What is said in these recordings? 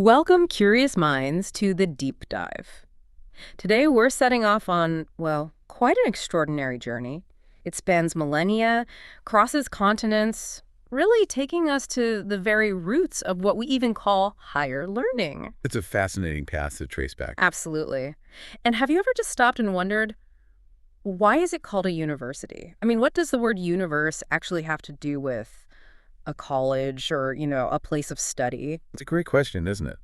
Welcome, curious minds, to the deep dive. Today we're setting off on, well, quite an extraordinary journey. It spans millennia, crosses continents, really taking us to the very roots of what we even call higher learning. It's a fascinating path to trace back. Absolutely. And have you ever just stopped and wondered, why is it called a university? I mean, what does the word universe actually have to do with a college or, a place of study? It's a great question, isn't it?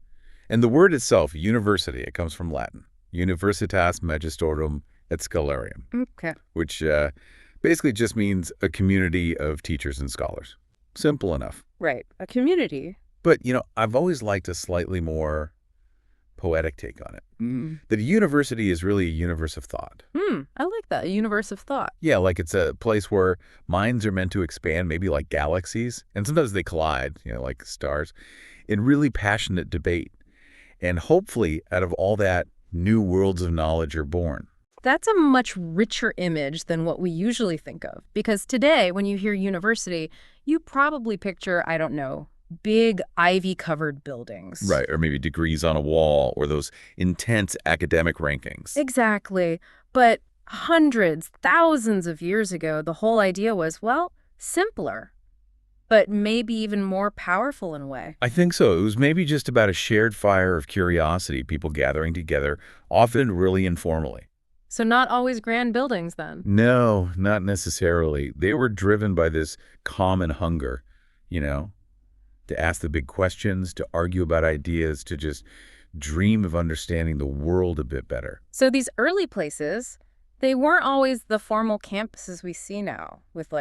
And the word itself, university, it comes from Latin, Universitas Magistrorum et Scholarium, Okay. which basically just means a community of teachers and scholars. Simple enough. Right. A community. But, I've always liked a slightly more poetic take on it. That a university is really a universe of thought. I like that. A universe of thought. Yeah, like it's a place where minds are meant to expand, maybe like galaxies. And sometimes they collide, like stars, in really passionate debate. And hopefully, out of all that, new worlds of knowledge are born. That's a much richer image than what we usually think of. Because today, when you hear university, you probably picture, I don't know, big ivy-covered buildings. Right, or maybe degrees on a wall, or those intense academic rankings. Exactly. But hundreds, thousands of years ago, the whole idea was, well, simpler, but maybe even more powerful in a way. I think so. It was maybe just about a shared fire of curiosity, people gathering together, often really informally. So not always grand buildings, then? No, not necessarily. They were driven by this common hunger, to ask the big questions, to argue about ideas, to just dream of understanding the world a bit better. So these early places, they weren't always the formal campuses we see now, with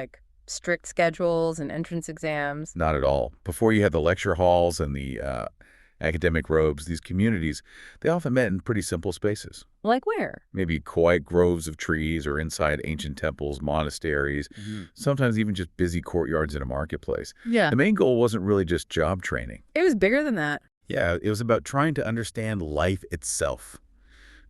strict schedules and entrance exams. Not at all. Before you had the lecture halls and the academic robes, these communities, they often met in pretty simple spaces. Like where? Maybe quiet groves of trees or inside ancient temples, monasteries, sometimes even just busy courtyards in a marketplace. Yeah. The main goal wasn't really just job training. It was bigger than that. Yeah, it was about trying to understand life itself,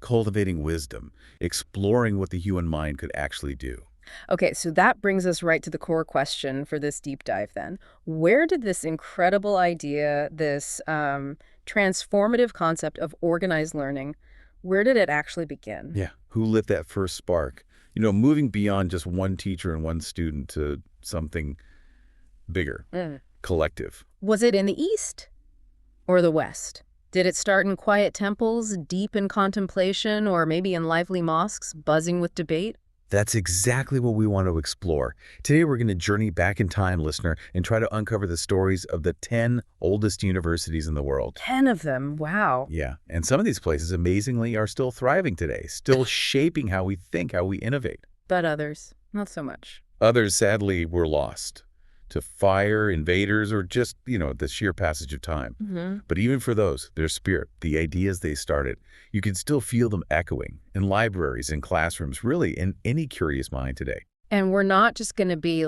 cultivating wisdom, exploring what the human mind could actually do. Okay, so that brings us right to the core question for this deep dive then. Where did this incredible idea, this transformative concept of organized learning, where did it actually begin? Yeah, who lit that first spark? Moving beyond just one teacher and one student to something bigger, collective. Was it in the East or the West? Did it start in quiet temples, deep in contemplation, or maybe in lively mosques, buzzing with debate? That's exactly what we want to explore. Today, we're going to journey back in time, listener, and try to uncover the stories of the 10 oldest universities in the world. 10 of them, wow. Yeah, and some of these places, amazingly, are still thriving today, still shaping how we think, how we innovate. But others, not so much. Others, sadly, were lost to fire, invaders, or just, the sheer passage of time. But even for those, their spirit, the ideas they started, you can still feel them echoing in libraries, in classrooms, really in any curious mind today. And we're not just going to be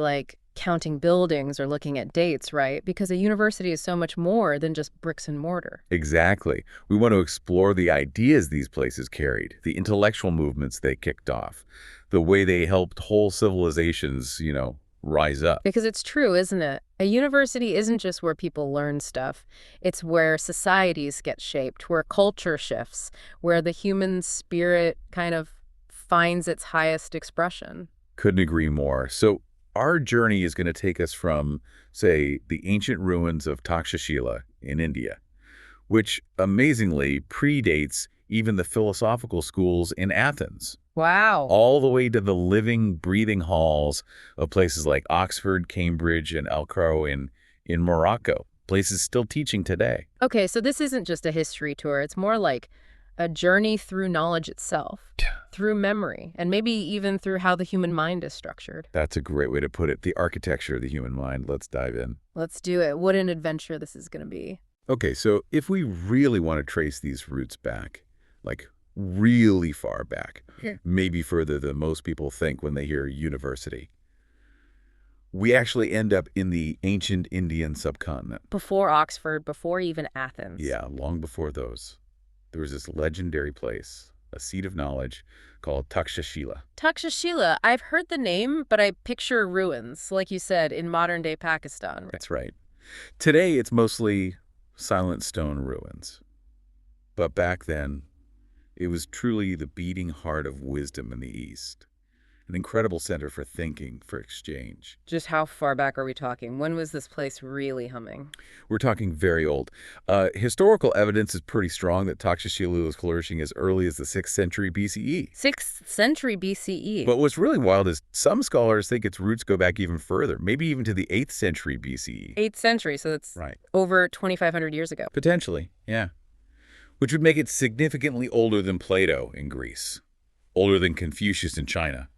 counting buildings or looking at dates, right? Because a university is so much more than just bricks and mortar. Exactly. We want to explore the ideas these places carried, the intellectual movements they kicked off, the way they helped whole civilizations, rise up. Because it's true, isn't it? A university isn't just where people learn stuff. It's where societies get shaped, where culture shifts, where the human spirit kind of finds its highest expression. Couldn't agree more. So our journey is going to take us from, say, the ancient ruins of Takshashila in India, which amazingly predates even the philosophical schools in Athens. Wow. All the way to the living, breathing halls of places like Oxford, Cambridge, and Al-Qarawiyyin in Morocco, places still teaching today. Okay, so this isn't just a history tour. It's more like a journey through knowledge itself, through memory, and maybe even through how the human mind is structured. That's a great way to put it. The architecture of the human mind. Let's dive in. Let's do it. What an adventure this is going to be. Okay, so if we really want to trace these roots back, really far back, maybe further than most people think when they hear university, we actually end up in the ancient Indian subcontinent. Before Oxford, before even Athens. Yeah, long before those. There was this legendary place, a seat of knowledge, called Takshashila. Takshashila, I've heard the name, but I picture ruins, like you said, in modern-day Pakistan. That's right. Today, it's mostly silent stone ruins. But back then, it was truly the beating heart of wisdom in the East. An incredible center for thinking, for exchange. Just how far back are we talking? When was this place really humming? We're talking very old. Historical evidence is pretty strong that Takshashila was flourishing as early as the 6th century BCE. 6th century BCE. But what's really wild is some scholars think its roots go back even further, maybe even to the 8th century BCE. 8th century, so that's Right. over 2,500 years ago. Potentially, yeah. Which would make it significantly older than Plato in Greece, older than Confucius in China.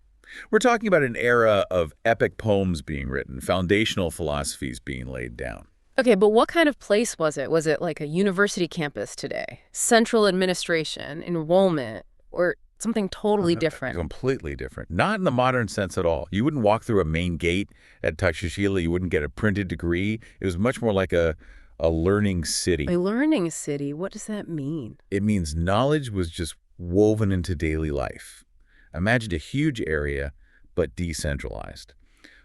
We're talking about an era of epic poems being written, foundational philosophies being laid down. Okay, but what kind of place was it? Was it like a university campus today? Central administration, enrollment, or something totally different? Completely different. Not in the modern sense at all. You wouldn't walk through a main gate at Takshashila. You wouldn't get a printed degree. It was much more like a learning city. A learning city? What does that mean? It means knowledge was just woven into daily life. Imagine a huge area, but decentralized.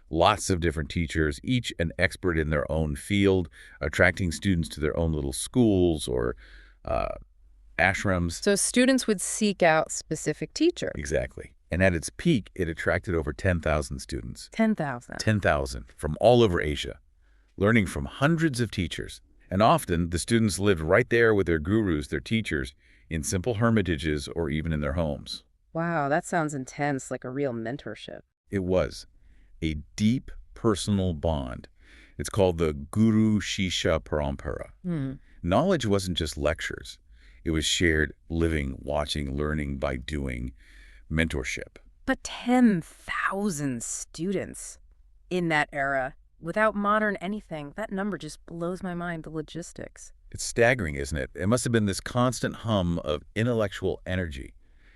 Lots of different teachers, each an expert in their own field, attracting students to their own little schools or ashrams. So students would seek out specific teachers. Exactly. And at its peak, it attracted over 10,000 students. 10,000. 10,000 from all over Asia, learning from hundreds of teachers. And often, the students lived right there with their gurus, their teachers, in simple hermitages or even in their homes. Wow, that sounds intense, like a real mentorship. It was a deep personal bond. It's called the Guru Shisha Parampara. Knowledge wasn't just lectures. It was shared living, watching, learning by doing, mentorship. But 10,000 students in that era, without modern anything, that number just blows my mind, the logistics. It's staggering, isn't it? It must have been this constant hum of intellectual energy.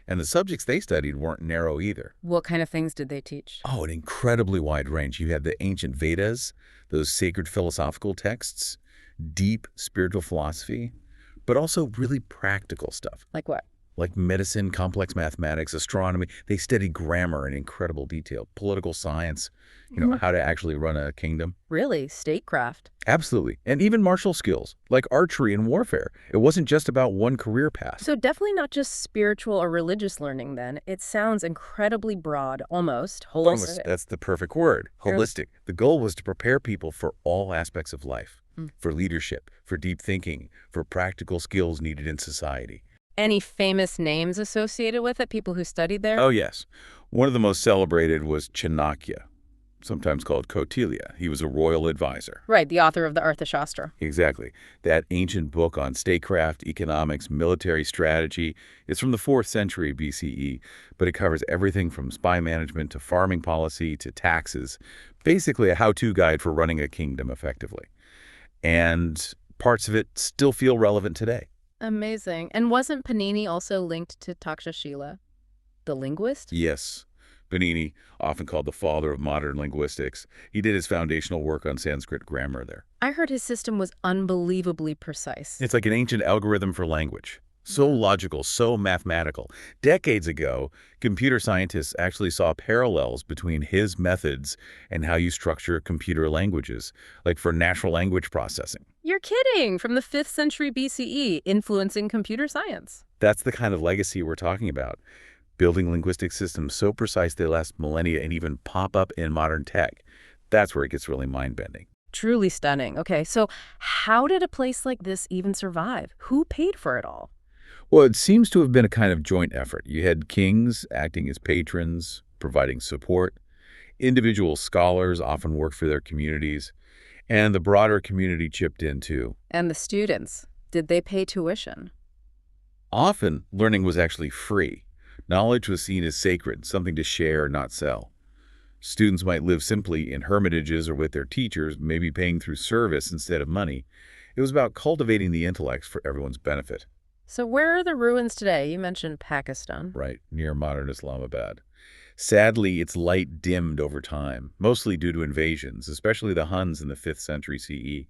And the subjects they studied weren't narrow either. What kind of things did they teach? Oh, an incredibly wide range. You had the ancient Vedas, those sacred philosophical texts, deep spiritual philosophy, but also really practical stuff. Like what? Like medicine, complex mathematics, astronomy. They studied grammar in incredible detail, political science, how to actually run a kingdom. Really? Statecraft? Absolutely. And even martial skills, like archery and warfare. It wasn't just about one career path. So definitely not just spiritual or religious learning then. It sounds incredibly broad, almost holistic. Almost, that's the perfect word, holistic. The goal was to prepare people for all aspects of life, for leadership, for deep thinking, for practical skills needed in society. Any famous names associated with it, people who studied there? Oh, yes. One of the most celebrated was Chanakya, sometimes called Kautilya. He was a royal advisor. Right, the author of the Arthashastra. Exactly. That ancient book on statecraft, economics, military strategy. It's from the 4th century BCE, but it covers everything from spy management to farming policy to taxes. Basically a how-to guide for running a kingdom effectively. And parts of it still feel relevant today. Amazing. And wasn't Panini also linked to Takshashila, the linguist? Yes. Panini, often called the father of modern linguistics, he did his foundational work on Sanskrit grammar there. I heard his system was unbelievably precise. It's like an ancient algorithm for language. So logical, so mathematical. Decades ago, computer scientists actually saw parallels between his methods and how you structure computer languages, like for natural language processing. You're kidding! From the 5th century BCE, influencing computer science. That's the kind of legacy we're talking about. Building linguistic systems so precise they last millennia and even pop up in modern tech. That's where it gets really mind-bending. Truly stunning. Okay, so how did a place like this even survive? Who paid for it all? Well, it seems to have been a kind of joint effort. You had kings acting as patrons, providing support. Individual scholars often worked for their communities. And the broader community chipped in, too. And the students, did they pay tuition? Often, learning was actually free. Knowledge was seen as sacred, something to share, not sell. Students might live simply in hermitages or with their teachers, maybe paying through service instead of money. It was about cultivating the intellects for everyone's benefit. So where are the ruins today? You mentioned Pakistan. Right, near modern Islamabad. Sadly, its light dimmed over time, mostly due to invasions, especially the Huns in the 5th century CE.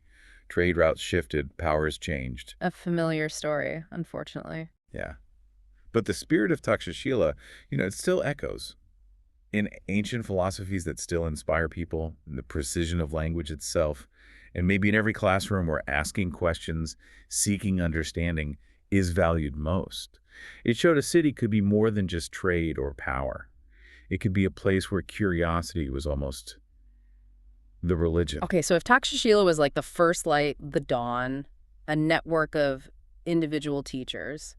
Trade routes shifted, powers changed. A familiar story, unfortunately. Yeah. But the spirit of Takshashila, it still echoes in ancient philosophies that still inspire people, in the precision of language itself, And maybe in every classroom where asking questions, seeking understanding is valued most. It showed a city could be more than just trade or power. It could be a place where curiosity was almost the religion. Okay, so if Takshashila was like the first light, the dawn, a network of individual teachers,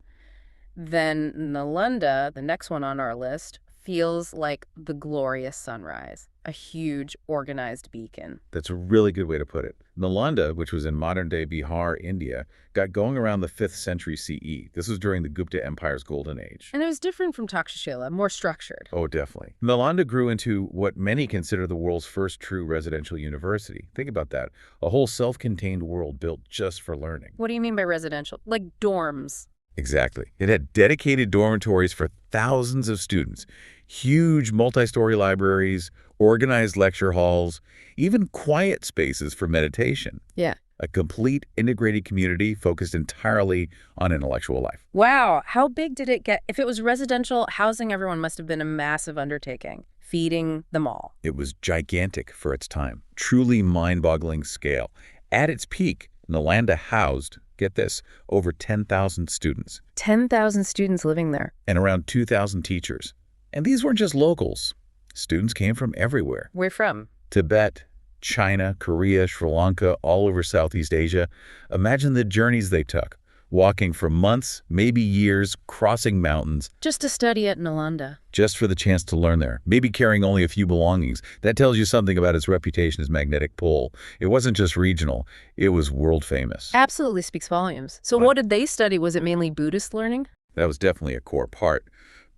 then Nalanda, the next one on our list, feels like the glorious sunrise, a huge organized beacon. That's a really good way to put it. Nalanda, which was in modern-day Bihar, India, got going around the 5th century CE. This was during the Gupta Empire's golden age. And it was different from Takshashila, more structured. Oh, definitely. Nalanda grew into what many consider the world's first true residential university. Think about that. A whole self-contained world built just for learning. What do you mean by residential? Like dorms. Exactly. It had dedicated dormitories for thousands of students, huge multi-story libraries, organized lecture halls, even quiet spaces for meditation. Yeah. A complete integrated community focused entirely on intellectual life. Wow, how big did it get? If it was residential, housing everyone must have been a massive undertaking, feeding them all. It was gigantic for its time, truly mind-boggling scale. At its peak, Nalanda housed, get this, over 10,000 students. 10,000 students living there. And around 2,000 teachers. And these weren't just locals. Students came from everywhere. Where from? Tibet, China, Korea, Sri Lanka, all over Southeast Asia. Imagine the journeys they took, walking for months, maybe years, crossing mountains. Just to study at Nalanda. Just for the chance to learn there, maybe carrying only a few belongings. That tells you something about its reputation as magnetic pull. It wasn't just regional, it was world famous. Absolutely speaks volumes. So what did they study? Was it mainly Buddhist learning? That was definitely a core part.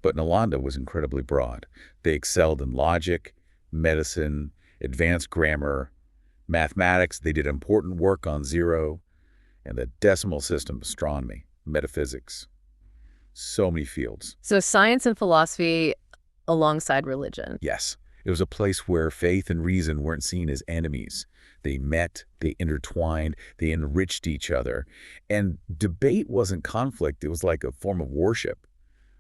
But Nalanda was incredibly broad. They excelled in logic, medicine, advanced grammar, mathematics. They did important work on zero and the decimal system, astronomy, metaphysics. So many fields. So science and philosophy alongside religion. Yes. It was a place where faith and reason weren't seen as enemies. They met, they intertwined, they enriched each other. And debate wasn't conflict. It was like a form of worship.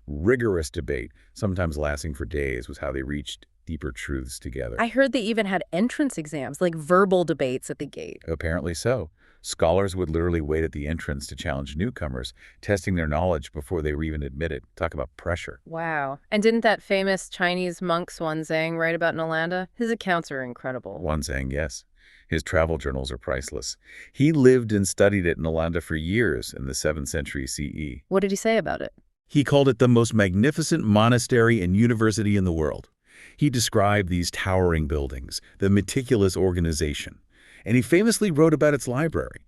Rigorous debate, sometimes lasting for days, was how they reached deeper truths together. I heard they even had entrance exams, like verbal debates at the gate. Apparently so. Scholars would literally wait at the entrance to challenge newcomers, testing their knowledge before they were even admitted. Talk about pressure. Wow. And didn't that famous Chinese monk Xuanzang write about Nalanda? His accounts are incredible. Xuanzang, yes. His travel journals are priceless. He lived and studied at Nalanda for years in the 7th century CE. What did he say about it? He called it the most magnificent monastery and university in the world. He described these towering buildings, the meticulous organization, and he famously wrote about its library.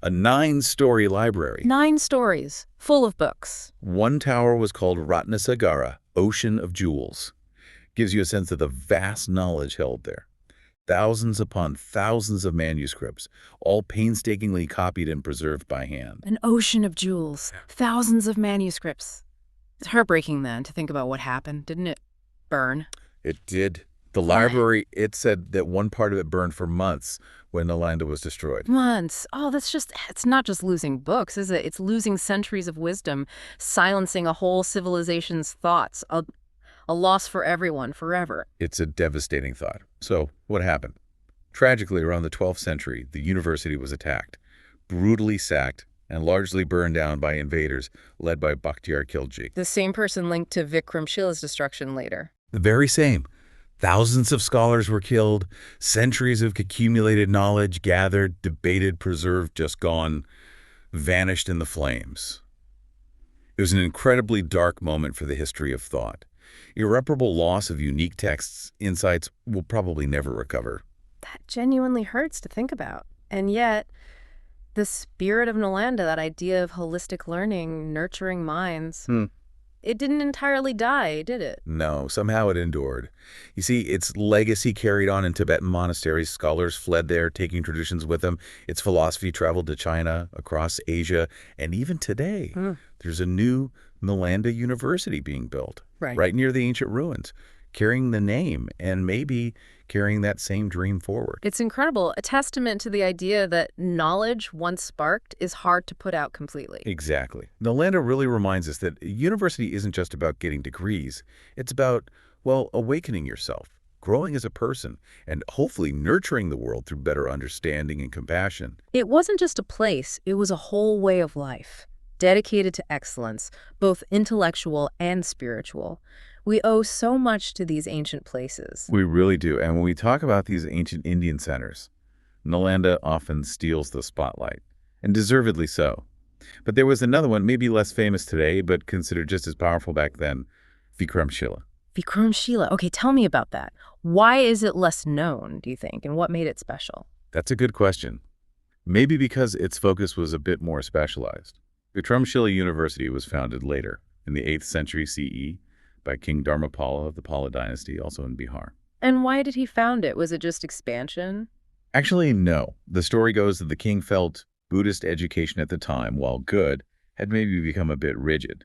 A 9-story library. 9 stories, full of books. One tower was called Ratnasagara, Ocean of Jewels. Gives you a sense of the vast knowledge held there. Thousands upon thousands of manuscripts, all painstakingly copied and preserved by hand. An ocean of jewels, thousands of manuscripts. It's heartbreaking then to think about what happened. Didn't it burn? It did. The library, it said that one part of it burned for months when Nalanda was destroyed. Months. Oh, it's not just losing books, is it? It's losing centuries of wisdom, silencing a whole civilization's thoughts. A loss for everyone, forever. It's a devastating thought. So, what happened? Tragically, around the 12th century, the university was attacked, brutally sacked, and largely burned down by invaders led by Bakhtiyar Khilji. The same person linked to Vikramshila's destruction later. The very same. Thousands of scholars were killed, centuries of accumulated knowledge gathered, debated, preserved, just gone, vanished in the flames. It was an incredibly dark moment for the history of thought. Irreparable loss of unique texts, insights we'll probably never recover. That genuinely hurts to think about. And yet, the spirit of Nalanda, that idea of holistic learning, nurturing minds, it didn't entirely die, did it? No, somehow it endured. You see, its legacy carried on in Tibetan monasteries. Scholars fled there, taking traditions with them. Its philosophy traveled to China, across Asia, and even today, there's a new Nalanda University being built, right near the ancient ruins, carrying the name and maybe carrying that same dream forward. It's incredible, a testament to the idea that knowledge, once sparked, is hard to put out completely. Exactly. Nalanda really reminds us that university isn't just about getting degrees. It's about, well, awakening yourself, growing as a person, and hopefully nurturing the world through better understanding and compassion. It wasn't just a place, it was a whole way of life, dedicated to excellence, both intellectual and spiritual. We owe so much to these ancient places. We really do. And when we talk about these ancient Indian centers, Nalanda often steals the spotlight, and deservedly so. But there was another one, maybe less famous today, but considered just as powerful back then, Vikramshila. Vikramshila. Okay, tell me about that. Why is it less known, do you think, and what made it special? That's a good question. Maybe because its focus was a bit more specialized. Vikramshila University was founded later, in the 8th century CE, by King Dharmapala of the Pala dynasty, also in Bihar. And why did he found it? Was it just expansion? Actually, no. The story goes that the king felt Buddhist education at the time, while good, had maybe become a bit rigid.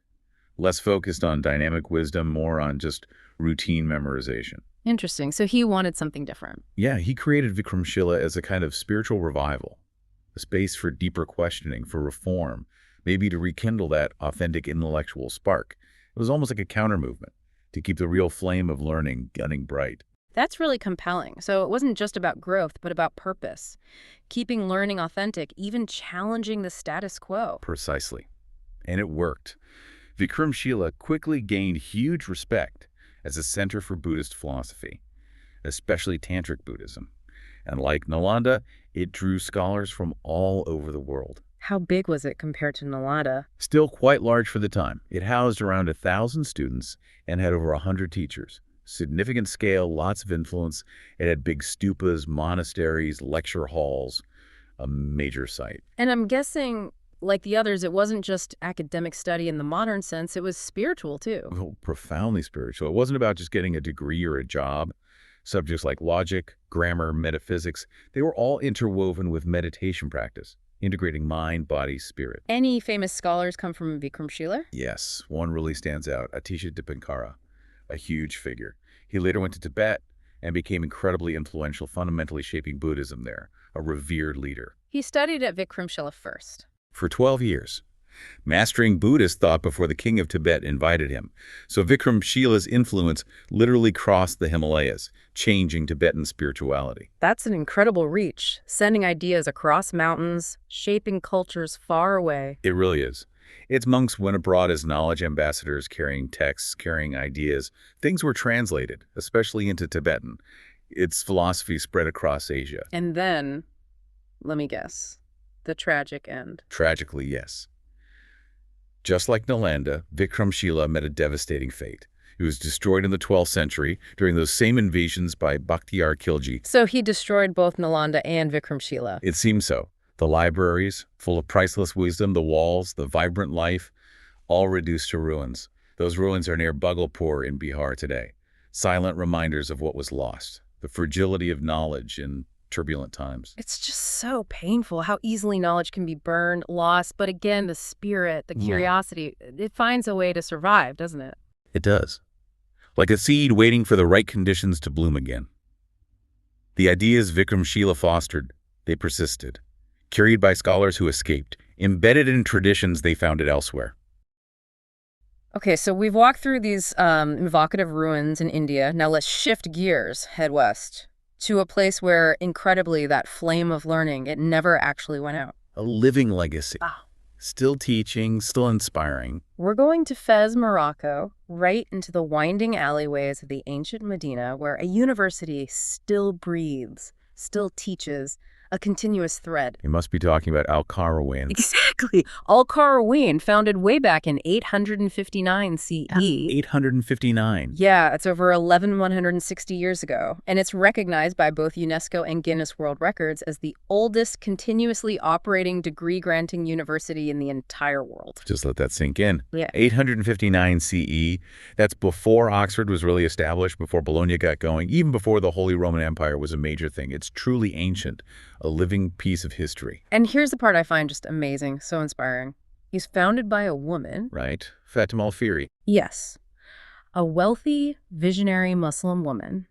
Less focused on dynamic wisdom, more on just routine memorization. Interesting. So he wanted something different. Yeah, he created Vikramshila as a kind of spiritual revival, a space for deeper questioning, for reform, maybe to rekindle that authentic intellectual spark. It was almost like a counter-movement to keep the real flame of learning gunning bright. That's really compelling. So it wasn't just about growth, but about purpose. Keeping learning authentic, even challenging the status quo. Precisely. And it worked. Vikramshila quickly gained huge respect as a center for Buddhist philosophy, especially Tantric Buddhism. And like Nalanda, it drew scholars from all over the world. How big was it compared to Nalanda? Still quite large for the time. It housed around 1,000 students and had over 100 teachers. Significant scale, lots of influence. It had big stupas, monasteries, lecture halls, a major site. And I'm guessing, like the others, it wasn't just academic study in the modern sense, it was spiritual too. Oh, profoundly spiritual. It wasn't about just getting a degree or a job. Subjects like logic, grammar, metaphysics, they were all interwoven with meditation practice, integrating mind, body, spirit. Any famous scholars come from Vikramshila? Yes, one really stands out, Atisha Dipankara, a huge figure. He later went to Tibet and became incredibly influential, fundamentally shaping Buddhism there, a revered leader. He studied at Vikramshila first. For 12 years, mastering Buddhist thought before the king of Tibet invited him. So Vikramshila's influence literally crossed the Himalayas, changing Tibetan spirituality. That's an incredible reach, sending ideas across mountains, shaping cultures far away. It really is. Its monks went abroad as knowledge ambassadors, carrying texts, carrying ideas. Things were translated, especially into Tibetan. Its philosophy spread across Asia. And then, let me guess, the tragic end. Tragically, yes. Just like Nalanda, Vikramshila met a devastating fate. It was destroyed in the 12th century during those same invasions by Bakhtiyar Khilji. So he destroyed both Nalanda and Vikramshila. It seems so. The libraries, full of priceless wisdom, the walls, the vibrant life, all reduced to ruins. Those ruins are near Bhagalpur in Bihar today. Silent reminders of what was lost, the fragility of knowledge in turbulent times. It's just so painful how easily knowledge can be burned, lost, but again, the spirit, the curiosity, it finds a way to survive, doesn't it? It does. Like a seed waiting for the right conditions to bloom again. The ideas Vikramshila fostered, they persisted, carried by scholars who escaped, embedded in traditions they founded elsewhere. Okay, so we've walked through these evocative ruins in India. Now let's shift gears, head west, to a place where, incredibly, that flame of learning, it never actually went out. A living legacy. Wow. Still teaching, still inspiring. We're going to Fez, Morocco, right into the winding alleyways of the ancient Medina, where a university still breathes, still teaches, a continuous thread. You must be talking about Al-Qarawiyyin. Exactly. Al-Qarawiyyin, founded way back in 859 CE. 859. Yeah, it's over 1160 years ago, and it's recognized by both UNESCO and Guinness World Records as the oldest continuously operating degree-granting university in the entire world. Just let that sink in. Yeah. 859 CE. That's before Oxford was really established, before Bologna got going, even before the Holy Roman Empire was a major thing. It's truly ancient, a living piece of history. And here's the part I find just amazing, so inspiring. He's founded by a woman. Right. Fatima al-Fihri. Yes. A wealthy, visionary Muslim woman.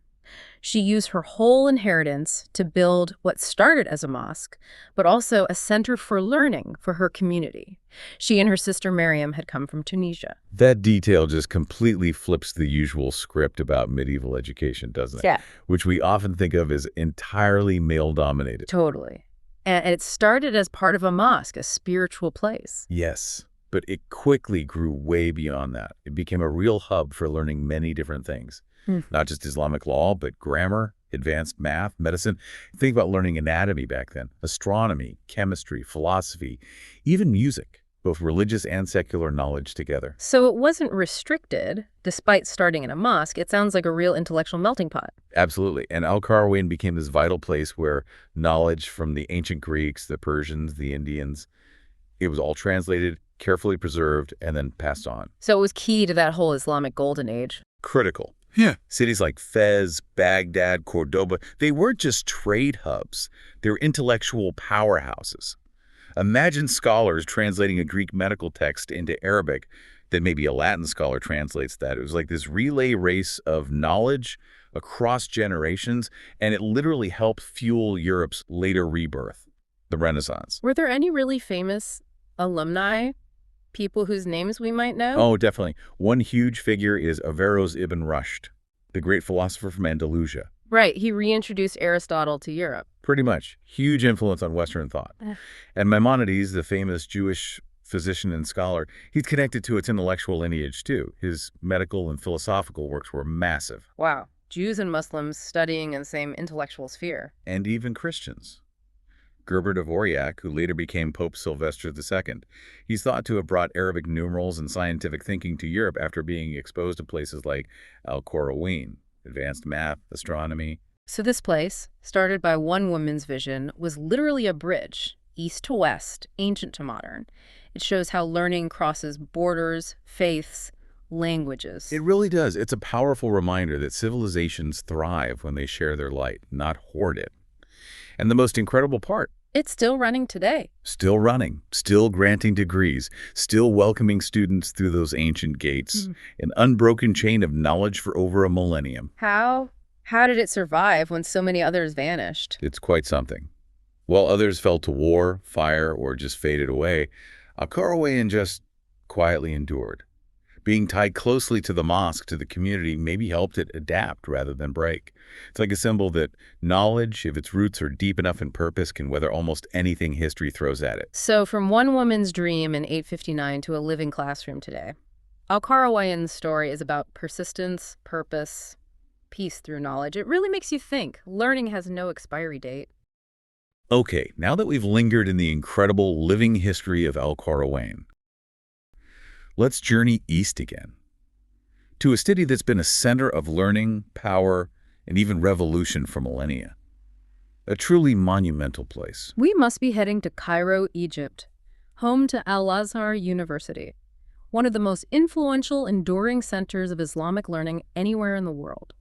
She used her whole inheritance to build what started as a mosque, but also a center for learning for her community. She and her sister Miriam had come from Tunisia. That detail just completely flips the usual script about medieval education, doesn't it? Yeah. Which we often think of as entirely male-dominated. Totally. And it started as part of a mosque, a spiritual place. Yes, but it quickly grew way beyond that. It became a real hub for learning many different things. Not just Islamic law, but grammar, advanced math, medicine. Think about learning anatomy back then, astronomy, chemistry, philosophy, even music, both religious and secular knowledge together. So it wasn't restricted, despite starting in a mosque. It sounds like a real intellectual melting pot. Absolutely. And Al-Qarawiyyin became this vital place where knowledge from the ancient Greeks, the Persians, the Indians, it was all translated, carefully preserved, and then passed on. So it was key to that whole Islamic golden age. Critical. Yeah. Cities like Fez, Baghdad, Cordoba, they weren't just trade hubs. They were intellectual powerhouses. Imagine scholars translating a Greek medical text into Arabic, then maybe a Latin scholar translates that. It was like this relay race of knowledge across generations, and it literally helped fuel Europe's later rebirth, the Renaissance. Were there any really famous alumni, people whose names we might know? Oh, definitely. One huge figure is Averroes ibn Rushd, the great philosopher from Andalusia. Right, he reintroduced Aristotle to Europe. Pretty much. Huge influence on Western thought. And Maimonides, the famous Jewish physician and scholar, he's connected to its intellectual lineage, too. His medical and philosophical works were massive. Wow, Jews and Muslims studying in the same intellectual sphere. And even Christians. Gerbert of Aurillac, who later became Pope Sylvester II. He's thought to have brought Arabic numerals and scientific thinking to Europe after being exposed to places like Al-Qarawiyyin, advanced math, astronomy. So this place, started by one woman's vision, was literally a bridge, east to west, ancient to modern. It shows how learning crosses borders, faiths, languages. It really does. It's a powerful reminder that civilizations thrive when they share their light, not hoard it. And the most incredible part, It's still running today. still running, still granting degrees, still welcoming students through those ancient gates, an unbroken chain of knowledge for over a millennium. How did it survive when so many others vanished? It's quite something. While others fell to war, fire, or just faded away, Al-Qarawiyyin just quietly endured. Being tied closely to the mosque, to the community, maybe helped it adapt rather than break. It's like a symbol that knowledge, if its roots are deep enough in purpose, can weather almost anything history throws at it. So from one woman's dream in 859 to a living classroom today, Al-Qarawiyyin's story is about persistence, purpose, peace through knowledge. It really makes you think. Learning has no expiry date. Okay, now that we've lingered in the incredible living history of Al-Qarawiyyin, let's journey east again, to a city that's been a center of learning, power, and even revolution for millennia. A truly monumental place. We must be heading to Cairo, Egypt, home to Al-Azhar University, one of the most influential, enduring centers of Islamic learning anywhere in the world.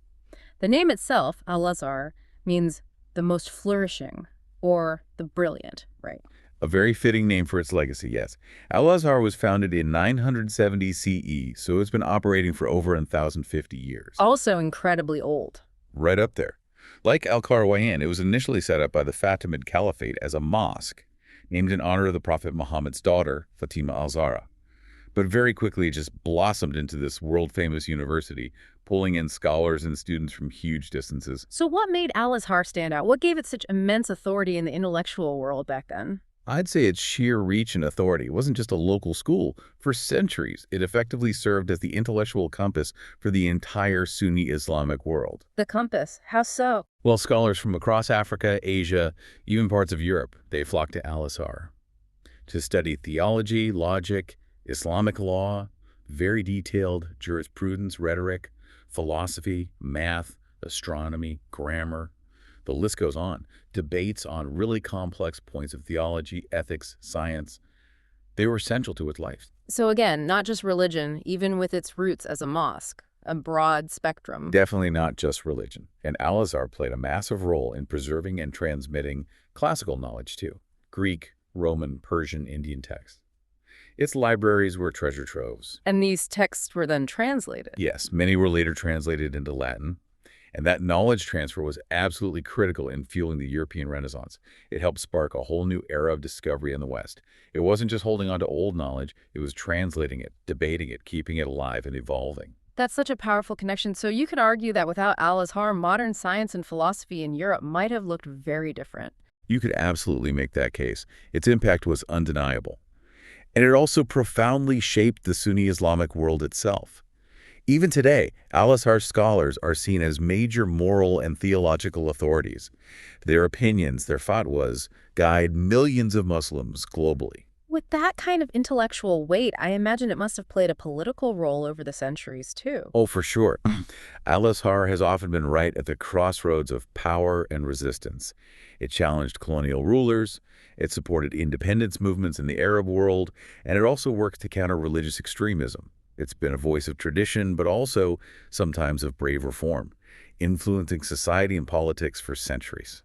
The name itself, Al-Azhar, means the most flourishing, or the brilliant, right? A very fitting name for its legacy, yes. Al-Azhar was founded in 970 CE, so it's been operating for over 1,050 years. Also incredibly old. Right up there. Like Al-Qarawiyyin, it was initially set up by the Fatimid Caliphate as a mosque, named in honor of the Prophet Muhammad's daughter, Fatima al-Zahra. But very quickly it just blossomed into this world-famous university, pulling in scholars and students from huge distances. So what made Al-Azhar stand out? What gave it such immense authority in the intellectual world back then? I'd say its sheer reach and authority. It wasn't just a local school. For centuries, it effectively served as the intellectual compass for the entire Sunni Islamic world. The compass. How so? Well, scholars from across Africa, Asia, even parts of Europe, they flocked to Al-Azhar to study theology, logic, Islamic law, very detailed jurisprudence, rhetoric, philosophy, math, astronomy, grammar. The list goes on. Debates on really complex points of theology, ethics, science. They were central to its life. So again, not just religion, even with its roots as a mosque, a broad spectrum. Definitely not just religion. And Al-Azhar played a massive role in preserving and transmitting classical knowledge too. Greek, Roman, Persian, Indian texts. Its libraries were treasure troves. And these texts were then translated. Yes, many were later translated into Latin. And that knowledge transfer was absolutely critical in fueling the European Renaissance. It helped spark a whole new era of discovery in the West. It wasn't just holding on to old knowledge, it was translating it, debating it, keeping it alive and evolving. That's such a powerful connection. So you could argue that without Al-Azhar, modern science and philosophy in Europe might have looked very different. You could absolutely make that case. Its impact was undeniable. And it also profoundly shaped the Sunni Islamic world itself. Even today, Al-Azhar scholars are seen as major moral and theological authorities. Their opinions, their fatwas, guide millions of Muslims globally. With that kind of intellectual weight, I imagine it must have played a political role over the centuries, too. Oh, for sure. Al-Azhar has often been right at the crossroads of power and resistance. It challenged colonial rulers, it supported independence movements in the Arab world, and it also worked to counter religious extremism. It's been a voice of tradition, but also sometimes of brave reform, influencing society and politics for centuries.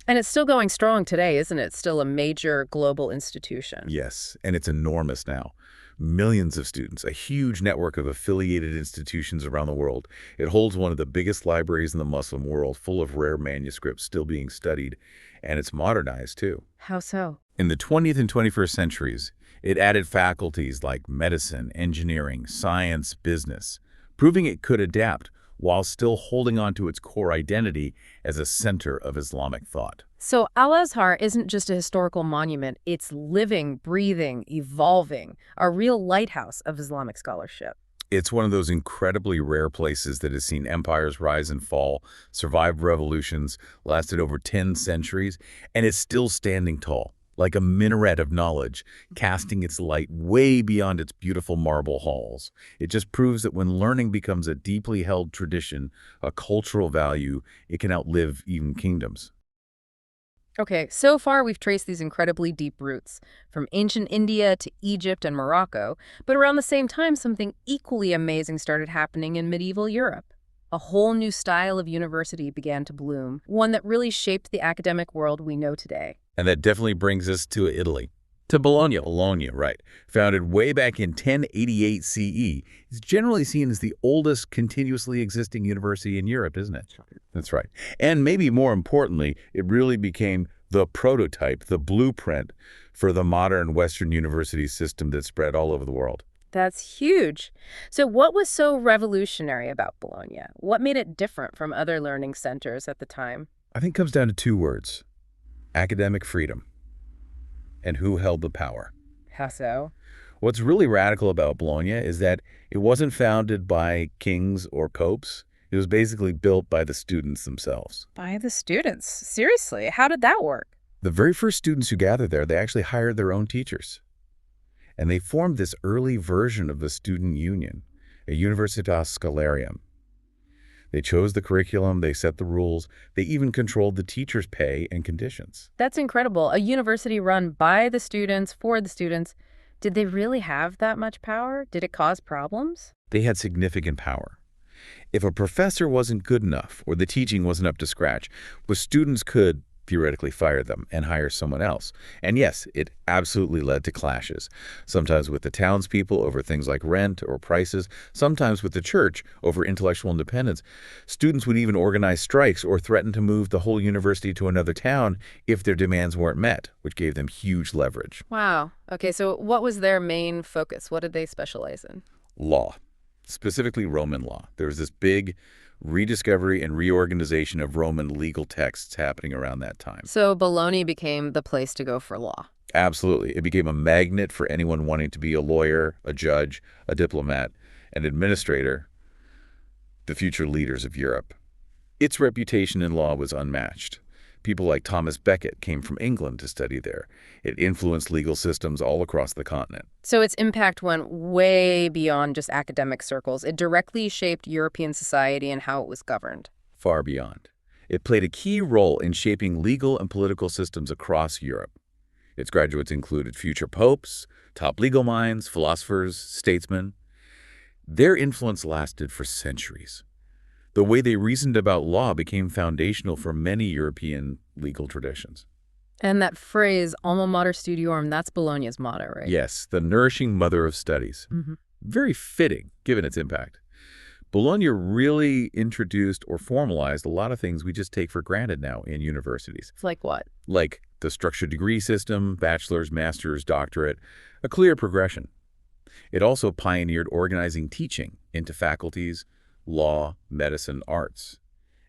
And it's still going strong today, isn't it? Still a major global institution. Yes, and it's enormous now. Millions of students, a huge network of affiliated institutions around the world. It holds one of the biggest libraries in the Muslim world, full of rare manuscripts still being studied, and it's modernized too. How so? In the 20th and 21st centuries, it added faculties like medicine, engineering, science, business, proving it could adapt while still holding on to its core identity as a center of Islamic thought. So Al-Azhar isn't just a historical monument, it's living, breathing, evolving, a real lighthouse of Islamic scholarship. It's one of those incredibly rare places that has seen empires rise and fall, survived revolutions, lasted over 10 centuries, and is still standing tall, like a minaret of knowledge, casting its light way beyond its beautiful marble halls. It just proves that when learning becomes a deeply held tradition, a cultural value, it can outlive even kingdoms. Okay, so far we've traced these incredibly deep roots, from ancient India to Egypt and Morocco, but around the same time something equally amazing started happening in medieval Europe. A whole new style of university began to bloom, one that really shaped the academic world we know today. And that definitely brings us to Italy. To Bologna. Bologna, right. Founded way back in 1088 CE, is generally seen as the oldest continuously existing university in Europe, isn't it? That's right. And maybe more importantly, it really became the prototype, the blueprint for the modern Western university system that spread all over the world. That's huge. So what was so revolutionary about Bologna? What made it different from other learning centers at the time? I think it comes down to two words: academic freedom. And who held the power? How so? What's really radical about Bologna is that it wasn't founded by kings or popes. It was basically built by the students themselves. By the students? Seriously, how did that work? The very first students who gathered there, they actually hired their own teachers. And they formed this early version of the student union, a Universitas Scholarium. They chose the curriculum, they set the rules, they even controlled the teachers' pay and conditions. That's incredible. A university run by the students, for the students. Did they really have that much power? Did it cause problems? They had significant power. If a professor wasn't good enough or the teaching wasn't up to scratch, the students could theoretically fire them and hire someone else. And yes, it absolutely led to clashes, sometimes with the townspeople over things like rent or prices, sometimes with the church over intellectual independence. Students would even organize strikes or threaten to move the whole university to another town if their demands weren't met, which gave them huge leverage. Wow. Okay, so what was their main focus? What did they specialize in? Law, specifically Roman law. There was this big rediscovery and reorganization of Roman legal texts happening around that time. So Bologna became the place to go for law. Absolutely. It became a magnet for anyone wanting to be a lawyer, a judge, a diplomat, an administrator, the future leaders of Europe. Its reputation in law was unmatched. People like Thomas Becket came from England to study there. It influenced legal systems all across the continent. So its impact went way beyond just academic circles. It directly shaped European society and how it was governed. Far beyond. It played a key role in shaping legal and political systems across Europe. Its graduates included future popes, top legal minds, philosophers, statesmen. Their influence lasted for centuries. The way they reasoned about law became foundational for many European legal traditions. And that phrase, alma mater studiorum, that's Bologna's motto, right? Yes, the nourishing mother of studies. Very fitting, given its impact. Bologna really introduced or formalized a lot of things we just take for granted now in universities, It's like what? like the structured degree system, bachelor's, master's, doctorate, a clear progression. It also pioneered organizing teaching into faculties, law, medicine, arts.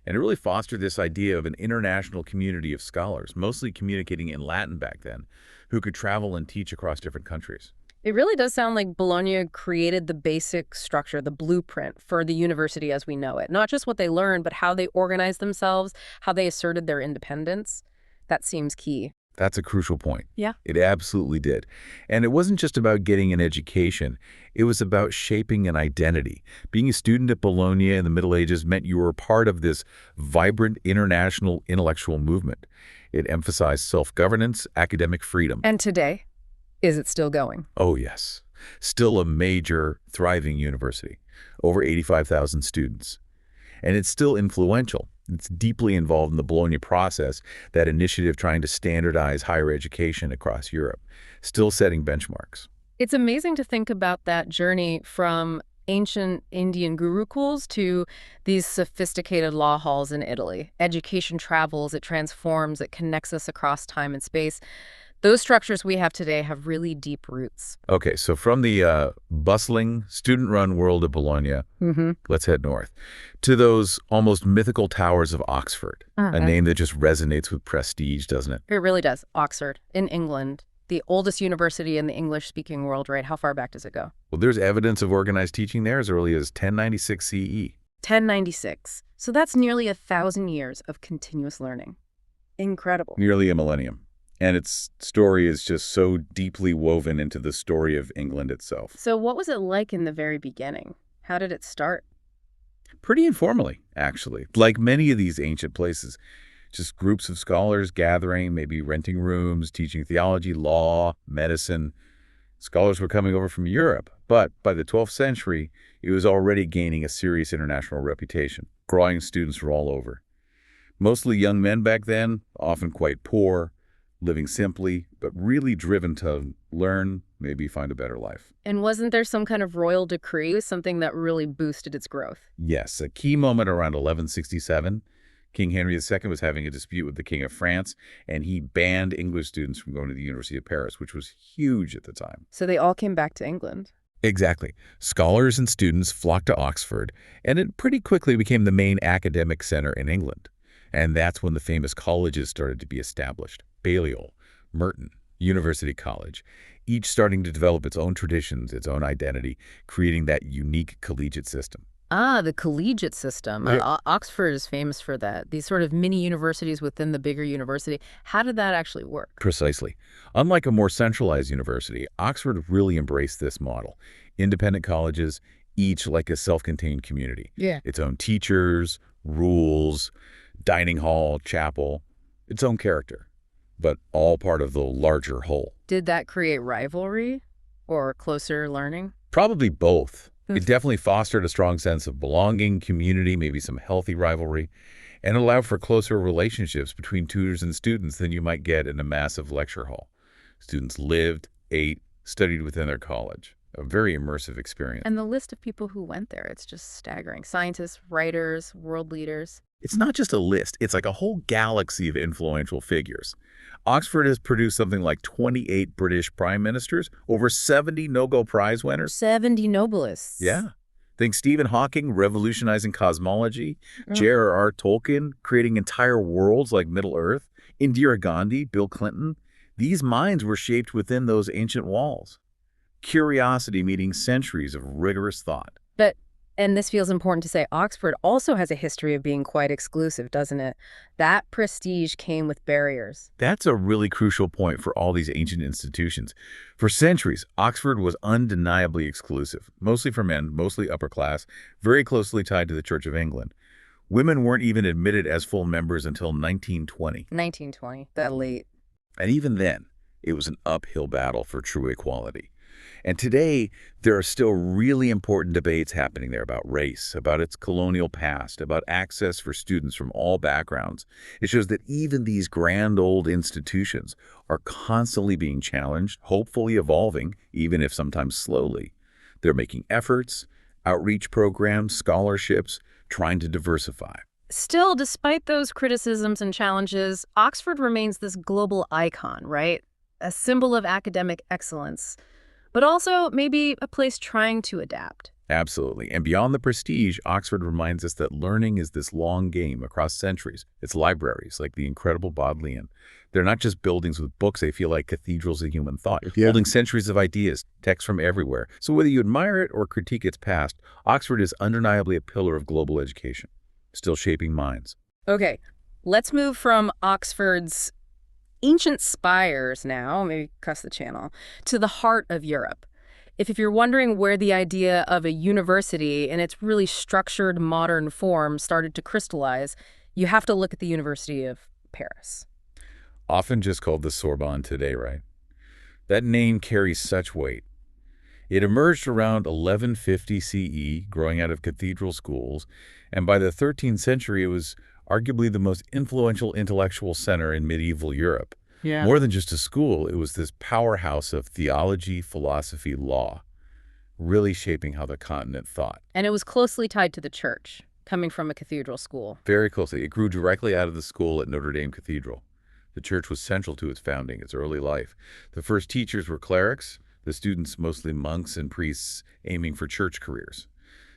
And it really fostered this idea of an international community of scholars, mostly communicating in Latin back then, who could travel and teach across different countries. It really does sound like Bologna created the basic structure, the blueprint for the university as we know it. Not just what they learned, but how they organized themselves, how they asserted their independence. That seems key. That's a crucial point. Yeah. It absolutely did. And it wasn't just about getting an education. It was about shaping an identity. Being a student at Bologna in the Middle Ages meant you were part of this vibrant international intellectual movement. It emphasized self-governance, academic freedom. And today, is it still going? Oh, yes. Still a major, thriving university. Over 85,000 students. And it's still influential. It's deeply involved in the Bologna process, that initiative trying to standardize higher education across Europe, still setting benchmarks. It's amazing to think about that journey from ancient Indian gurukuls to these sophisticated law halls in Italy. Education travels, it transforms, it connects us across time and space. Those structures we have today have really deep roots. Okay, so from the bustling, student-run world of Bologna, let's head north, to those almost mythical towers of Oxford, a name that just resonates with prestige, doesn't it? It really does. Oxford, in England, the oldest university in the English-speaking world, right? How far back does it go? Well, there's evidence of organized teaching there as early as 1096 CE. 1096. So that's nearly 1,000 years of continuous learning. Incredible. Nearly a millennium. And its story is just so deeply woven into the story of England itself. So what was it like in the very beginning? How did it start? Pretty informally, actually. Like many of these ancient places, just groups of scholars gathering, maybe renting rooms, teaching theology, law, medicine. Scholars were coming over from Europe, but by the 12th century, it was already gaining a serious international reputation, drawing students from all over. Mostly young men back then, often quite poor, living simply, but really driven to learn, maybe find a better life. And wasn't there some kind of royal decree, something that really boosted its growth? Yes, a key moment around 1167. King Henry II was having a dispute with the King of France, and he banned English students from going to the University of Paris, which was huge at the time. So they all came back to England. Exactly. Scholars and students flocked to Oxford, and it pretty quickly became the main academic center in England. And that's when the famous colleges started to be established. Balliol, Merton, University College, each starting to develop its own traditions, its own identity, creating that unique collegiate system. Ah, the collegiate system. Oxford is famous for that. These sort of mini universities within the bigger university. How did that actually work? Precisely. Unlike a more centralized university, Oxford really embraced this model. Independent colleges, each like a self-contained community. Yeah. Its own teachers, rules, dining hall, chapel, its own character, but all part of the larger whole. Did that create rivalry or closer learning? Probably both. It definitely fostered a strong sense of belonging, community, maybe some healthy rivalry, and allowed for closer relationships between tutors and students than you might get in a massive lecture hall. Students lived, ate, studied within their college. A very immersive experience. And the list of people who went there, it's just staggering. Scientists, writers, world leaders. It's not just a list. It's like a whole galaxy of influential figures. Oxford has produced something like 28 British prime ministers, over 70 Nobel Prize winners. 70 Nobelists. Yeah. Think Stephen Hawking revolutionizing cosmology, J.R.R. Tolkien creating entire worlds like Middle-earth, Indira Gandhi, Bill Clinton. These minds were shaped within those ancient walls. Curiosity meeting centuries of rigorous thought. But, and this feels important to say, Oxford also has a history of being quite exclusive, doesn't it? That prestige came with barriers. That's a really crucial point for all these ancient institutions. For centuries, Oxford was undeniably exclusive, mostly for men, mostly upper class, very closely tied to the Church of England. Women weren't even admitted as full members until 1920. 1920, that late. And even then, it was an uphill battle for true equality. And today, there are still really important debates happening there about race, about its colonial past, about access for students from all backgrounds. It shows that even these grand old institutions are constantly being challenged, hopefully evolving, even if sometimes slowly. They're making efforts, Outreach programs, scholarships, trying to diversify. Still, despite those criticisms and challenges, Oxford remains this global icon, right? A symbol of academic excellence, but also maybe a place trying to adapt. Absolutely. And beyond the prestige, Oxford reminds us that learning is this long game across centuries. Its libraries, like the incredible Bodleian, they're not just buildings with books, they feel like cathedrals of human thought, holding centuries of ideas, texts from everywhere. So whether you admire it or critique its past, Oxford is undeniably a pillar of global education, still shaping minds. Okay, let's move from Oxford's ancient spires now, maybe cuss the channel, to the heart of Europe. If you're wondering where the idea of a university in its really structured modern form started to crystallize, you have to look at the University of Paris. Often just called the Sorbonne today, right? That name carries such weight. It emerged around 1150 CE, growing out of cathedral schools, and by the 13th century it was arguably the most influential intellectual center in medieval Europe. Yeah. More than just a school, it was this powerhouse of theology, philosophy, law, really shaping how the continent thought. And it was closely tied to the church, coming from a cathedral school. Very closely. It grew directly out of the school at Notre Dame Cathedral. The church was central to its founding, its early life. The first teachers were clerics, the students mostly monks and priests aiming for church careers.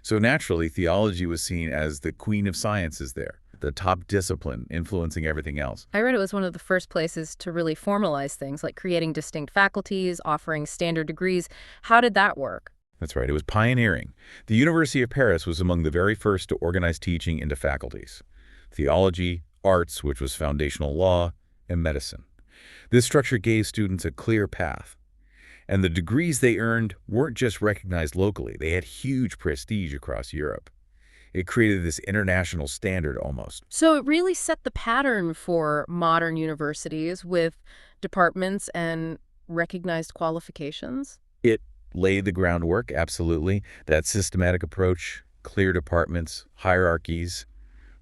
So naturally, theology was seen as the queen of sciences there, the top discipline influencing everything else. I read it was one of the first places to really formalize things, like creating distinct faculties, offering standard degrees. How did that work? That's right. It was pioneering. The University of Paris was among the very first to organize teaching into faculties: theology, arts, which was foundational law, and medicine. This structure gave students a clear path. And the degrees they earned weren't just recognized locally. They had huge prestige across Europe. It created this international standard almost. So it really set the pattern for modern universities with departments and recognized qualifications? It laid the groundwork, absolutely. That systematic approach, clear departments, hierarchies,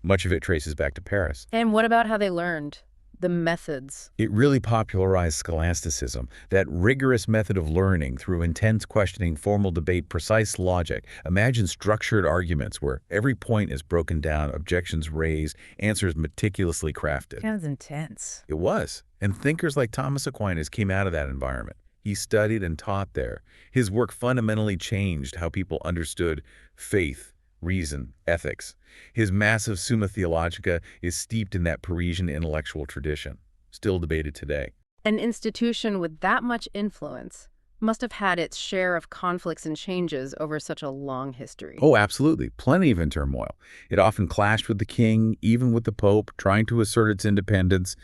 much of it traces back to Paris. And what about how they learned? The methods. It really popularized scholasticism, that rigorous method of learning through intense questioning, formal debate, precise logic. Imagine structured arguments where every point is broken down, objections raised, answers meticulously crafted. Sounds intense. It was. And thinkers like Thomas Aquinas came out of that environment. He studied and taught there. His work fundamentally changed how people understood faith, reason, ethics. His massive Summa Theologica is steeped in that Parisian intellectual tradition, still debated today. An institution with that much influence must have had its share of conflicts and changes over such a long history. Oh, absolutely. Plenty of turmoil. It often clashed with the king, even with the Pope, trying to assert its independence.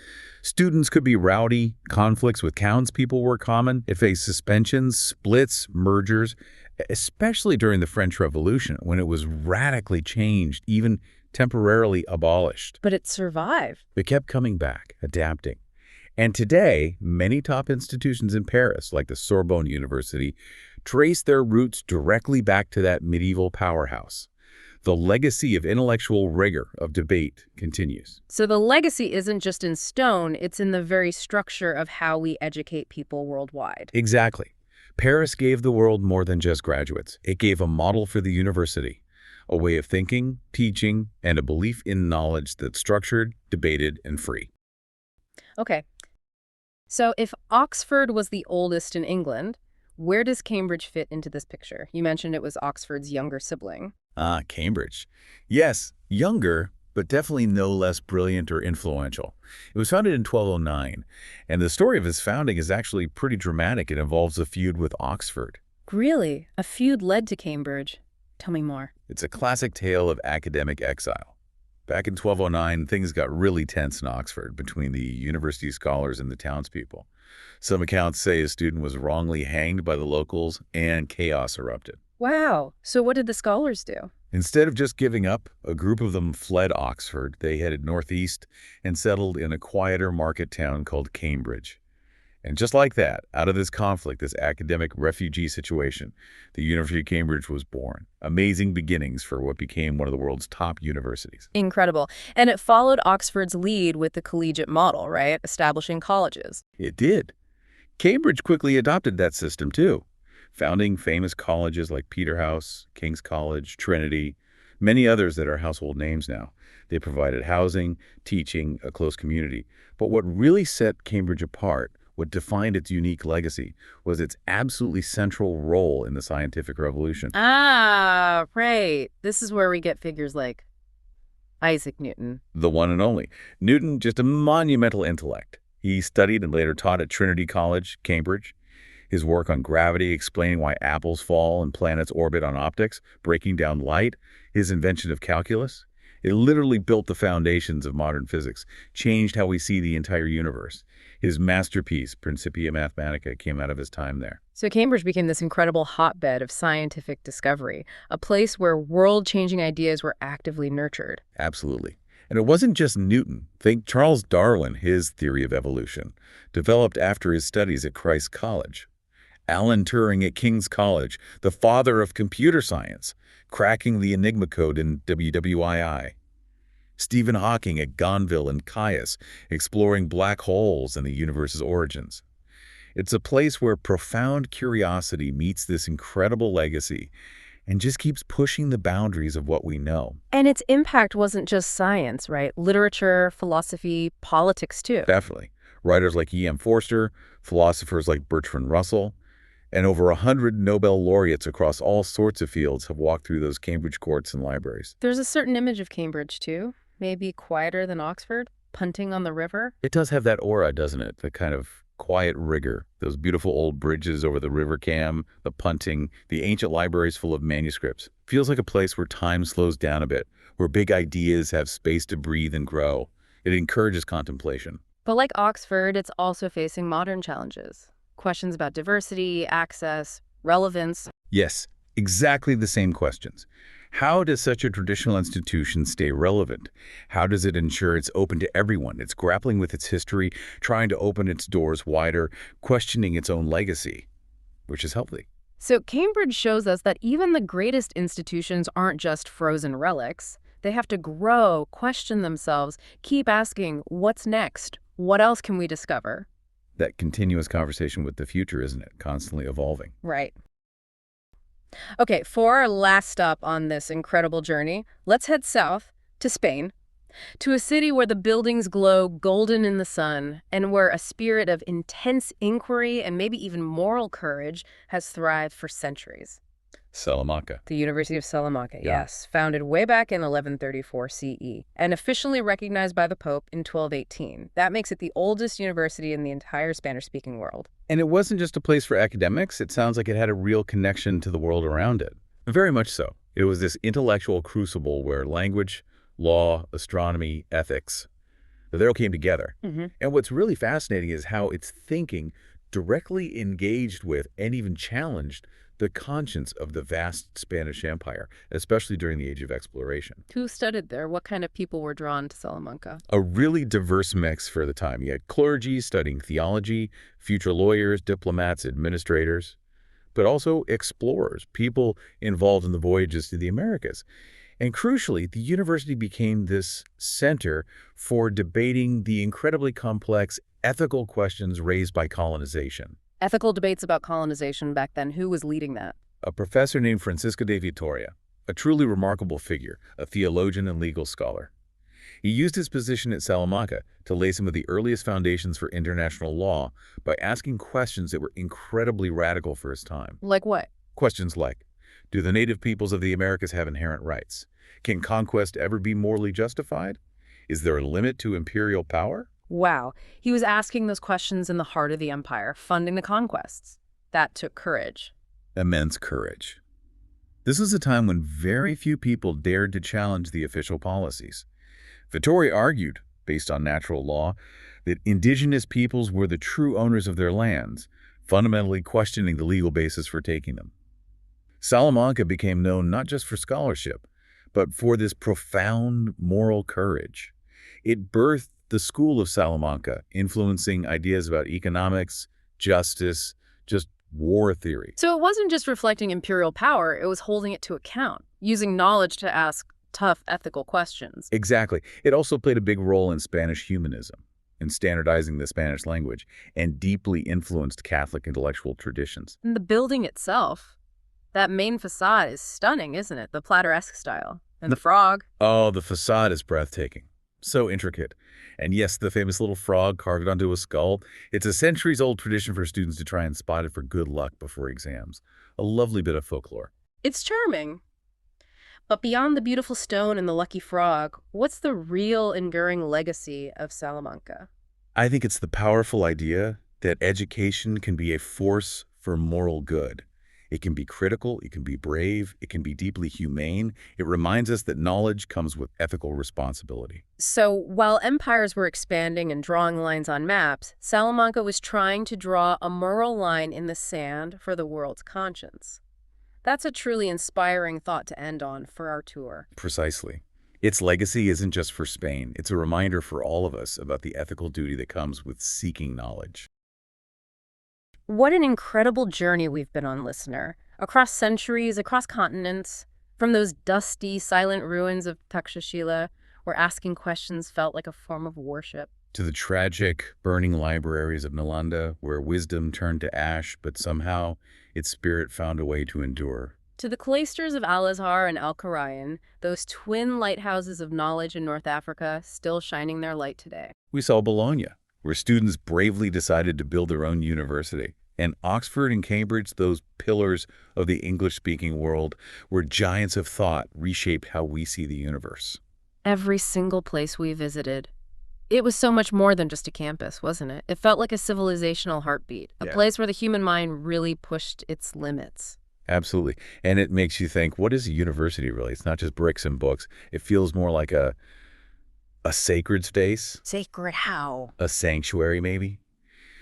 Students could be rowdy. Conflicts with townspeople were common. It faced suspensions, splits, mergers, especially during the French Revolution, when it was radically changed, even temporarily abolished. But it survived. It kept coming back, adapting. And today, many top institutions in Paris, like the Sorbonne University, trace their roots directly back to that medieval powerhouse. The legacy of intellectual rigor, of debate, continues. So the legacy isn't just in stone, it's in the very structure of how we educate people worldwide. Exactly. Paris gave the world more than just graduates. It gave a model for the university, a way of thinking, teaching, and a belief in knowledge that's structured, debated, and free. Okay. So if Oxford was the oldest in England, where does Cambridge fit into this picture? You mentioned it was Oxford's younger sibling. Cambridge. Yes, younger, but definitely no less brilliant or influential. It was founded in 1209, and the story of its founding is actually pretty dramatic. It involves a feud with Oxford. Really? A feud led to Cambridge? Tell me more. It's a classic tale of academic exile. Back in 1209, things got really tense in Oxford between the university scholars and the townspeople. Some accounts say a student was wrongly hanged by the locals, and chaos erupted. Wow. So what did the scholars do? Instead of just giving up, a group of them fled Oxford. They headed northeast and settled in a quieter market town called Cambridge. And just like that, out of this conflict, this academic refugee situation, the University of Cambridge was born. Amazing beginnings for what became one of the world's top universities. Incredible. And it followed Oxford's lead with the collegiate model, right? Establishing colleges. It did. Cambridge quickly adopted that system, too. founding famous colleges like Peterhouse, King's College, Trinity, many others that are household names now. They provided housing, teaching, a close community. But what really set Cambridge apart, what defined its unique legacy, was its absolutely central role in the scientific revolution. Ah, right. This is where we get figures like Isaac Newton. The one and only. Newton, just a monumental intellect. He studied and later taught at Trinity College, Cambridge. His work on gravity, explaining why apples fall and planets orbit on optics, breaking down light, his invention of calculus, it literally built the foundations of modern physics, changed how we see the entire universe. His masterpiece, Principia Mathematica, came out of his time there. So Cambridge became this incredible hotbed of scientific discovery, a place where world-changing ideas were actively nurtured. Absolutely. And it wasn't just Newton. Think Charles Darwin, his theory of evolution, developed after his studies at Christ's College. Alan Turing at King's College, the father of computer science, cracking the Enigma code in WWII. Stephen Hawking at Gonville and Caius, exploring black holes and the universe's origins. It's a place where profound curiosity meets this incredible legacy and just keeps pushing the boundaries of what we know. And its impact wasn't just science, right? Literature, philosophy, politics too. Definitely. Writers like E.M. Forster, philosophers like Bertrand Russell, and over 100 Nobel laureates across all sorts of fields have walked through those Cambridge courts and libraries. There's a certain image of Cambridge too, maybe quieter than Oxford, punting on the river. It does have that aura, doesn't it? The kind of quiet rigor, those beautiful old bridges over the River Cam, the punting, the ancient libraries full of manuscripts. Feels like a place where time slows down a bit, where big ideas have space to breathe and grow. It encourages contemplation. But like Oxford, it's also facing modern challenges. Questions about diversity, access, relevance. Yes, exactly the same questions. How does such a traditional institution stay relevant? How does it ensure it's open to everyone? It's grappling with its history, trying to open its doors wider, questioning its own legacy, which is healthy. So Cambridge shows us that even the greatest institutions aren't just frozen relics. They have to grow, question themselves, keep asking, what's next? What else can we discover? That continuous conversation with the future, isn't it? Constantly evolving. Right. Okay, for our last stop on this incredible journey, let's head south to Spain, to a city where the buildings glow golden in the sun and where a spirit of intense inquiry and maybe even moral courage has thrived for centuries. Salamanca. The University of Salamanca, Yeah. yes, founded way back in 1134 CE and officially recognized by the Pope in 1218. That makes it the oldest university in the entire Spanish-speaking world. And it wasn't just a place for academics. It sounds like it had a real connection to the world around it. Very much so. It was this intellectual crucible where language, law, astronomy, ethics, they all came together. And what's really fascinating is how its thinking directly engaged with and even challenged the conscience of the vast Spanish Empire, especially during the Age of Exploration. Who studied there? What kind of people were drawn to Salamanca? A really diverse mix for the time. You had clergy studying theology, future lawyers, diplomats, administrators, but also explorers, people involved in the voyages to the Americas. And crucially, the university became this center for debating the incredibly complex ethical questions raised by colonization. Ethical debates about colonization back then. Who was leading that? A professor named Francisco de Vitoria, a truly remarkable figure, a theologian and legal scholar. He used his position at Salamanca to lay some of the earliest foundations for international law by asking questions that were incredibly radical for his time. Like what? Questions like, do the native peoples of the Americas have inherent rights? Can conquest ever be morally justified? Is there a limit to imperial power? Wow. He was asking those questions in the heart of the empire, funding the conquests. That took courage. Immense courage. This was a time when very few people dared to challenge the official policies. Vittoria argued, based on natural law, that indigenous peoples were the true owners of their lands, fundamentally questioning the legal basis for taking them. Salamanca became known not just for scholarship, but for this profound moral courage. It birthed the School of Salamanca, influencing ideas about economics, justice, just war theory. So it wasn't just reflecting imperial power, it was holding it to account, using knowledge to ask tough ethical questions. Exactly. It also played a big role in Spanish humanism. in standardizing the Spanish language and deeply influenced Catholic intellectual traditions. And the building itself, that main facade is stunning, isn't it? The Plateresque style. And the frog. Oh, the facade is breathtaking. So intricate. And yes, the famous little frog carved onto a skull. It's a centuries-old tradition for students to try and spot it for good luck before exams. A lovely bit of folklore. It's charming. But beyond the beautiful stone and the lucky frog, what's the real enduring legacy of Salamanca? I think it's the powerful idea that education can be a force for moral good. It can be critical, it can be brave, it can be deeply humane. It reminds us that knowledge comes with ethical responsibility. So while empires were expanding and drawing lines on maps, Salamanca was trying to draw a moral line in the sand for the world's conscience. That's a truly inspiring thought to end on for our tour. Precisely. Its legacy isn't just for Spain. It's a reminder for all of us about the ethical duty that comes with seeking knowledge. What an incredible journey we've been on, listener. Across centuries, across continents, from those dusty, silent ruins of Takshashila, where asking questions felt like a form of worship, To the tragic, burning libraries of Nalanda, where wisdom turned to ash, but somehow its spirit found a way to endure. to the cloisters of Al-Azhar and Al-Qarawiyyin, those twin lighthouses of knowledge in North Africa still shining their light today. We saw Bologna, where students bravely decided to build their own university. And Oxford and Cambridge, those pillars of the English-speaking world, where giants of thought reshaped how we see the universe. Every single place we visited, it was so much more than just a campus, wasn't it? It felt like a civilizational heartbeat, a place where the human mind really pushed its limits. Absolutely. And it makes you think, what is a university really? It's not just bricks and books. It feels more like a sacred space, Sacred how? a sanctuary maybe,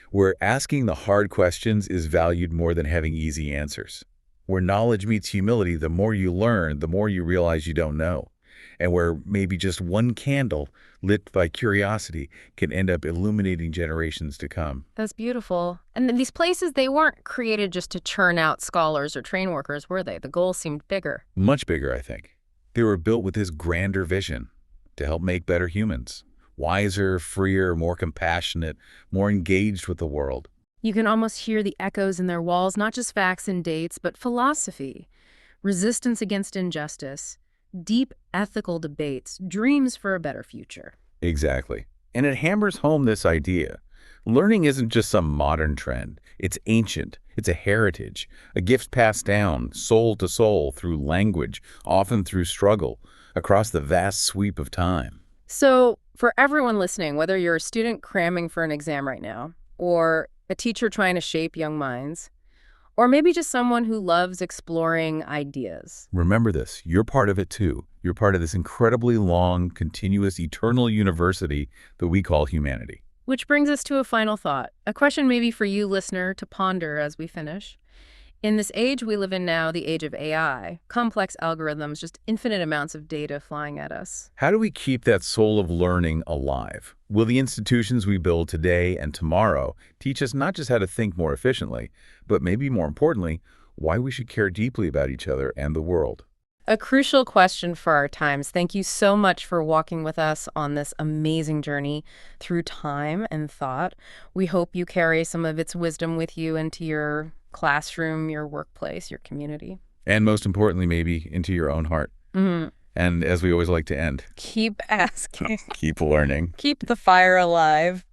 where asking the hard questions is valued more than having easy answers. Where knowledge meets humility, the more you learn, the more you realize you don't know. And where maybe just one candle lit by curiosity can end up illuminating generations to come. That's beautiful. And these places, they weren't created just to churn out scholars or train workers, were they? The goal seemed bigger. Much bigger, I think. They were built with this grander vision to help make better humans. Wiser, freer, more compassionate, more engaged with the world. You can almost hear the echoes in their walls, not just facts and dates, but philosophy, resistance against injustice, deep ethical debates, dreams for a better future. Exactly. And it hammers home this idea. Learning isn't just some modern trend. It's ancient. It's a heritage, a gift passed down, soul to soul, through language, often through struggle, across the vast sweep of time. So for everyone listening, whether you're a student cramming for an exam right now, or a teacher trying to shape young minds, or maybe just someone who loves exploring ideas, Remember this, you're part of it too. You're part of this incredibly long, continuous, eternal university that we call humanity. which brings us to a final thought, a question maybe for you, listener, to ponder as we finish. In this age we live in now, the age of AI, complex algorithms, just infinite amounts of data flying at us. How do we keep that soul of learning alive? Will the institutions we build today and tomorrow teach us not just how to think more efficiently, but maybe more importantly, why we should care deeply about each other and the world? A crucial question for our times. Thank you so much for walking with us on this amazing journey through time and thought. We hope you carry some of its wisdom with you into your classroom, your workplace, your community. And most importantly, maybe into your own heart. Mm-hmm. And as we always like to end, Keep asking. keep learning. Keep the fire alive.